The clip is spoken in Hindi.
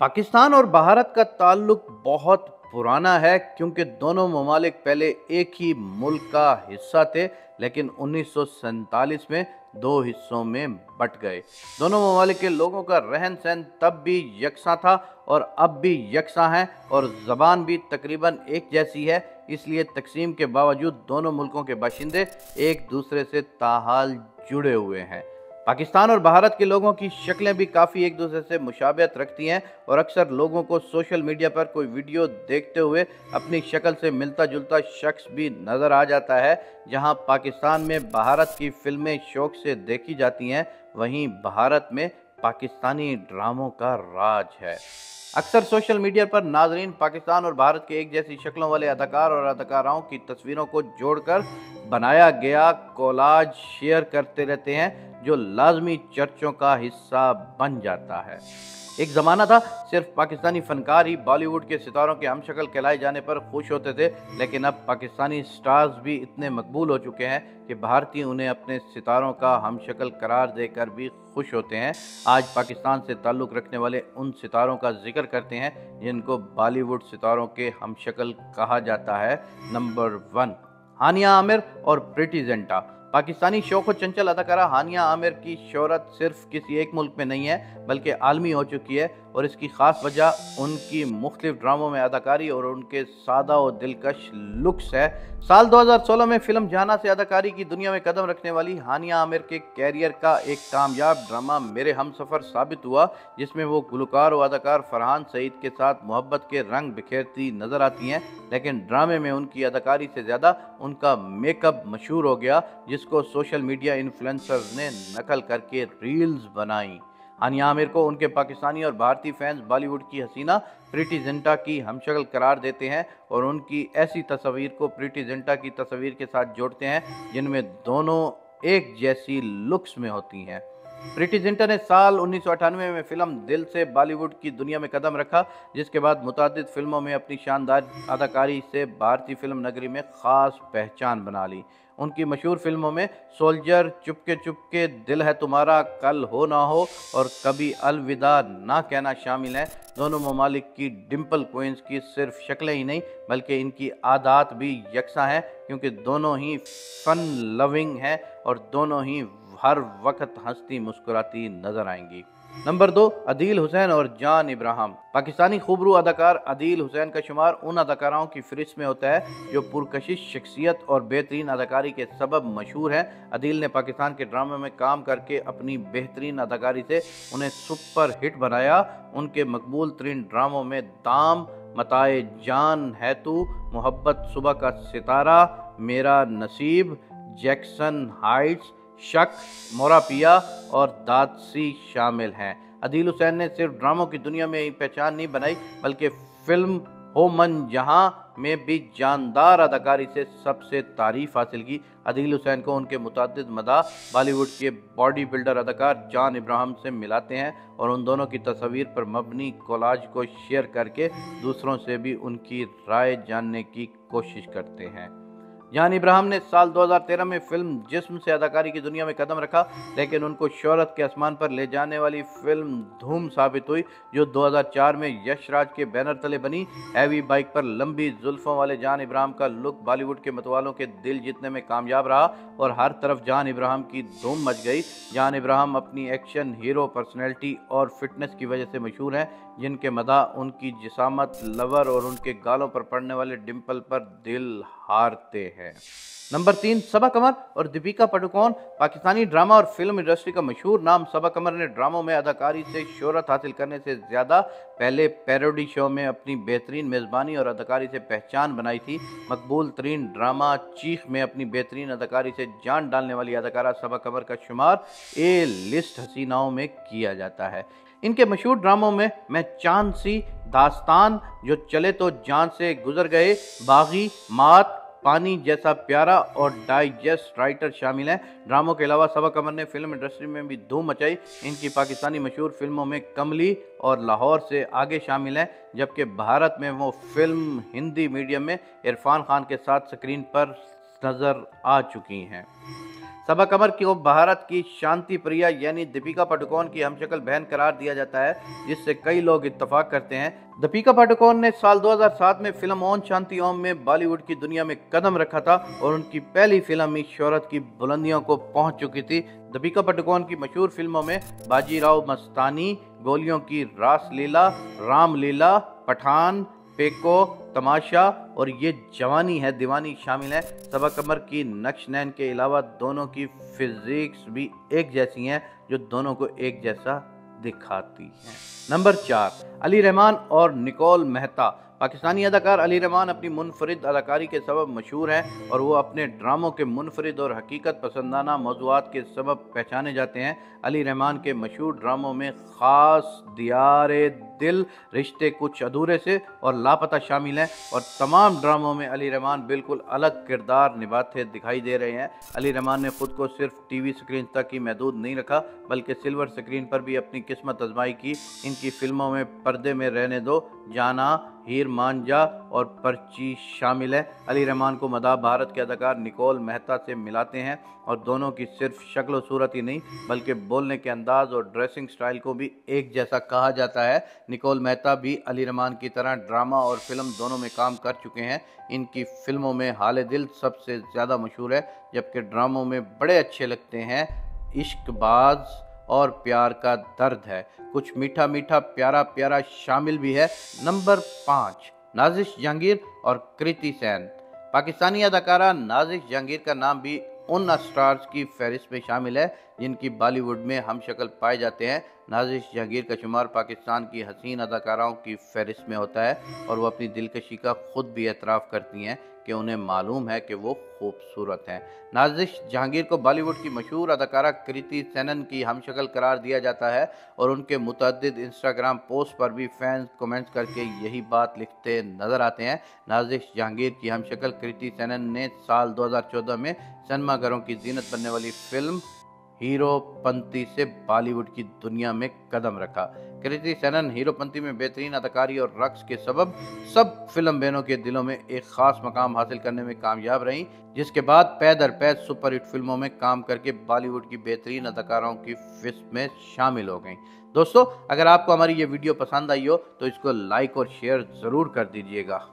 पाकिस्तान और भारत का ताल्लुक बहुत पुराना है क्योंकि दोनों ममालिक पहले एक ही मुल्क का हिस्सा थे, लेकिन 1947 में दो हिस्सों में बंट गए। दोनों ममालिक के लोगों का रहन सहन तब भी यकसा था और अब भी यकसा है और ज़बान भी तकरीबन एक जैसी है। इसलिए तकसीम के बावजूद दोनों मुल्कों के बाशिंदे एक दूसरे से ताहाल जुड़े हुए हैं। पाकिस्तान और भारत के लोगों की शक्लें भी काफ़ी एक दूसरे से मुशाबहत रखती हैं और अक्सर लोगों को सोशल मीडिया पर कोई वीडियो देखते हुए अपनी शक्ल से मिलता जुलता शख्स भी नज़र आ जाता है। जहां पाकिस्तान में भारत की फिल्में शौक से देखी जाती हैं, वहीं भारत में पाकिस्तानी ड्रामों का राज है। अक्सर सोशल मीडिया पर नाजरीन पाकिस्तान और भारत के एक जैसी शक्लों वाले अदाकार और अदाकाराओं की तस्वीरों को जोड़कर बनाया गया कोलाज शेयर करते रहते हैं, जो लाजमी चर्चों का हिस्सा बन जाता है। एक ज़माना था सिर्फ पाकिस्तानी फनकार ही बॉलीवुड के सितारों के हमशक्ल कहलाए जाने पर खुश होते थे, लेकिन अब पाकिस्तानी स्टार्स भी इतने मकबूल हो चुके हैं कि भारतीय उन्हें अपने सितारों का हमशक्ल करार देकर भी खुश होते हैं। आज पाकिस्तान से ताल्लुक़ रखने वाले उन सितारों का जिक्र करते हैं जिनको बॉलीवुड सितारों के हमशक्ल कहा जाता है। नंबर 1, हानिया आमिर और प्रीति जिंटा। पाकिस्तानी शौक चंचल अदाकारा हानिया आमिर की शोहरत सिर्फ किसी एक मुल्क में नहीं है बल्कि आलमी हो चुकी है और इसकी ख़ास वजह उनकी मुख्तलिफ ड्रामों में अदाकारी और उनके सादा और दिलकश लुक्स है। साल 2016 में फिल्म जाना से अदाकारी की दुनिया में कदम रखने वाली हानिया आमिर के कैरियर का एक कामयाब ड्रामा मेरे हमसफ़र साबित हुआ, जिसमें वो गुलकार और अदाकार फरहान सईद के साथ मोहब्बत के रंग बिखेरती नजर आती हैं। लेकिन ड्रामे में उनकी अदाकारी से ज़्यादा उनका मेकअप मशहूर हो गया, जिसको सोशल मीडिया इन्फ्लुएंसर्स ने नकल करके रील्स बनाई। हानिया आमिर को उनके पाकिस्तानी और भारतीय फैंस बॉलीवुड की हसीना प्रीति जिंटा की हमशक्ल करार देते हैं और उनकी ऐसी तस्वीर को प्रीति जिंटा की तस्वीर के साथ जोड़ते हैं जिनमें दोनों एक जैसी लुक्स में होती हैं। प्रीति जिंटा ने साल 1998 में फिल्म दिल से बॉलीवुड की दुनिया में कदम रखा, जिसके बाद मुतादिद फिल्मों में अपनी शानदार अदाकारी से भारतीय फिल्म नगरी में ख़ास पहचान बना ली। उनकी मशहूर फिल्मों में सोल्जर, चुपके चुपके, दिल है तुम्हारा, कल हो ना हो और कभी अलविदा ना कहना शामिल हैं। दोनों ममालिक की डिम्पल क्वींस की सिर्फ शक्लें ही नहीं बल्कि इनकी आदत भी यकसा हैं, क्योंकि दोनों ही फन लविंग हैं और दोनों ही हर वक्त हंसती मुस्कुराती नजर आएंगी। नंबर 2, अदील हुसैन और जान इब्राहिम। पाकिस्तानी खूबरू अदाकार अदील हुसैन का शुमार उन अदाकाराओं की फहरिस्त में होता है जो पुरकशिश शख्सियत और बेहतरीन अदाकारी के सबब मशहूर हैं। अदील ने पाकिस्तान के ड्रामे में काम करके अपनी बेहतरीन अदाकारी से उन्हें सुपर हिट बनाया। उनके मकबूल तरीन ड्रामों में दाम, मताए जान है तू, मोहब्बत सुबह का सितारा, मेरा नसीब, जैक्सन हाइट्स, शक, मोरा पिया और दादसी शामिल हैं। अदील हुसैन ने सिर्फ ड्रामों की दुनिया में ही पहचान नहीं बनाई बल्कि फिल्म हो मन जहां में भी जानदार अदाकारी से सबसे तारीफ हासिल की। अदील हुसैन को उनके मुतादिद मदा बॉलीवुड के बॉडी बिल्डर अदाकार जान इब्राहिम से मिलाते हैं और उन दोनों की तस्वीर पर मबनी कोलाज को शेयर करके दूसरों से भी उनकी राय जानने की कोशिश करते हैं। जान इब्राहिम ने साल 2013 में फिल्म जिस्म से अदाकारी की दुनिया में कदम रखा, लेकिन उनको शोहरत के आसमान पर ले जाने वाली फिल्म धूम साबित हुई, जो 2004 में यश राज के बैनर तले बनी। हैवी बाइक पर लंबी जुल्फों वाले जान इब्राहिम का लुक बॉलीवुड के मतवालों के दिल जीतने में कामयाब रहा और हर तरफ जान इब्राहिम की धूम मच गई। जान इब्राहिम अपनी एक्शन हीरो पर्सनैलिटी और फिटनेस की वजह से मशहूर हैं, जिनके मदा उनकी जिसामत, लवर और उनके गालों पर पड़ने वाले डिम्पल पर दिल हारते हैं। नंबर 3, सबा कमर और दीपिका पादुकोण। पाकिस्तानी ड्रामा और फिल्म इंडस्ट्री का मशहूर नाम सबा कमर ने ड्रामों में अदाकारी से शोहरत हासिल करने से ज़्यादा पहले पैरोडी शो में अपनी बेहतरीन मेज़बानी और अदाकारी से पहचान बनाई थी। मकबूल तरीन ड्रामा चीख में अपनी बेहतरीन अदाकारी से जान डालने वाली अदाकारा सबा कमर का शुमार ए लिस्ट हसीनाओं में किया जाता है। इनके मशहूर ड्रामों में मैं चांद सी, दास्तान, जो चले तो जान से गुजर गए, बागी, मात, पानी जैसा प्यारा और डाइजेस्ट राइटर शामिल हैं। ड्रामों के अलावा सबा कमर ने फिल्म इंडस्ट्री में भी धूम मचाई। इनकी पाकिस्तानी मशहूर फिल्मों में कमली और लाहौर से आगे शामिल हैं, जबकि भारत में वो फिल्म हिंदी मीडियम में इरफान खान के साथ स्क्रीन पर नज़र आ चुकी हैं। सबा कमर को भारत की शांति प्रिया यानी दीपिका पादुकोण की हमशक्ल बहन करार दिया जाता है, जिससे कई लोग इत्तेफाक करते हैं। दीपिका पादुकोण ने साल 2007 में फिल्म ओम शांति ओम में बॉलीवुड की दुनिया में कदम रखा था और उनकी पहली फिल्म ही शोहरत की बुलंदियों को पहुंच चुकी थी। दीपिका पादुकोण की मशहूर फिल्मों में बाजीराव मस्तानी, गोलियों की रासलीला, रामलीला, पठान, पेको, तमाशा और ये जवानी है दीवानी शामिल है। सबा कमर की नक्श नैन के अलावा दोनों की फिजिक्स भी एक जैसी हैं, जो दोनों को एक जैसा दिखाती हैं। नंबर 4, अली रहमान और निकोल मेहता। पाकिस्तानी अदाकार अली रहमान अपनी मुनफरिद अदाकारी के सबब मशहूर हैं और वो अपने ड्रामों के मुनफरिद और हकीकत पसंदाना मौज़ूआत के सबब पहचाने जाते हैं। अली रहमान के मशहूर ड्रामों में ख़ास, दियारे दिल, रिश्ते कुछ अधूरे से और लापता शामिल हैं और तमाम ड्रामों में अली रहमान बिल्कुल अलग किरदार निभाते दिखाई दे रहे हैं। अली रहमान ने खुद को सिर्फ टीवी स्क्रीन तक ही महदूद नहीं रखा, बल्कि सिल्वर स्क्रीन पर भी अपनी किस्मत आजमाई की। इनकी फिल्मों में पर्दे में रहने दो, जाना, हीर मांझा और पर्ची शामिल है। अली रहमान को मदाह भारत के अदाकार निकोल मेहता से मिलाते हैं और दोनों की सिर्फ शक्ल और सूरत ही नहीं बल्कि बोलने के अंदाज और ड्रेसिंग स्टाइल को भी एक जैसा कहा जाता है। निकोल मेहता भी अली रहमान की तरह ड्रामा और फिल्म दोनों में काम कर चुके हैं। इनकी फिल्मों में हाले दिल सबसे ज़्यादा मशहूर है, जबकि ड्रामों में बड़े अच्छे लगते हैं इश्कबाज और प्यार का दर्द है। कुछ मीठा मीठा प्यारा प्यारा शामिल भी है। नंबर 5, नाजिश जहांगीर और कृति सेन। पाकिस्तानी अदाकारा नाजिश जहांगीर का नाम भी उन स्टार्स की फहरिस्त में शामिल है जिनकी बॉलीवुड में हम शक्ल पाए जाते हैं। नाजिश जहांगीर का शुमार पाकिस्तान की हसीन अदाकाराओं की फहरिस्त में होता है और वो अपनी दिलकशी का खुद भी एतराफ़ करती हैं कि उन्हें मालूम है कि वो खूबसूरत हैं। नाजिश जहांगीर को बॉलीवुड की मशहूर अदाकारा कृति सेनन की हमशक्ल करार दिया जाता है और उनके मुतअद्दिद इंस्टाग्राम पोस्ट पर भी फैंस कमेंट्स करके यही बात लिखते नजर आते हैं। नाजिश जहांगीर की हमशक्ल कृति सेनन ने साल 2014 में सिनेमाघरों की जीनत बनने वाली फिल्म हीरोपंती से बॉलीवुड की दुनिया में कदम रखा। कृति सेनन हीरोपंती में बेहतरीन अदाकारी और रक्स के सबब सब फिल्म बहनों के दिलों में एक खास मकाम हासिल करने में कामयाब रहीं, जिसके बाद पै दर पै सुपरहिट फिल्मों में काम करके बॉलीवुड की बेहतरीन अदाकारों की फिल्म में शामिल हो गईं। दोस्तों, अगर आपको हमारी ये वीडियो पसंद आई हो तो इसको लाइक और शेयर ज़रूर कर दीजिएगा।